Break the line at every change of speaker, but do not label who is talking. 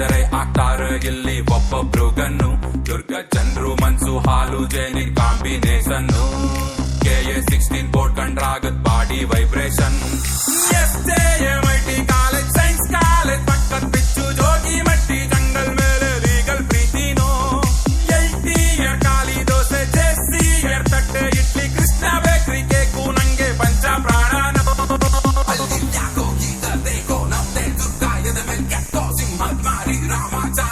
ಎಂಟರೇ ಆಗ್ತಾರ ಇಲ್ಲಿ ಒಬ್ಬೊಬ್ರು ಗನ್ನು. ದುರ್ಗ ಚಂದ್ರು ಮನ್ಸು ಹಾಲು ಜೇನಿನ್ ಕಾಂಬಿನೇಷನ್. KA-16 ಬೋರ್ಡ್ ಕಂಡ್ರಾಗತ್ body vibration. SJMIT college science college ಪಕ್ಕದ ಬಿಚ್ಚು ಜೋಗಿ ಮಟ್ಟಿ ಜಂಗಲ್ ಮೇಲೆ ಲೀಗಲ್ ಪ್ರೀತಿನೋ. LTR ಖಾಲಿ ದೋಸೆ JCR ತಟ್ಟೆ ಇಡ್ಲಿ ಕೃಷ್ಣ ಬೇಕ್ರಿ ಕೇಕು ನಂಗೆ ಪಂಚ ಪ್ರಾಣನೋ. ಅಲ್ಲಿ ಯಾಕೋ ಗೀತ ದೇಗೋ ನಮ್ದೇ ದುರ್ಗಾಯದ ಮೇಲೆ ಕೆಟ್ಟೋ ಸಿಂಹ ಮಾರಿ ರಾಮಾಚಾರ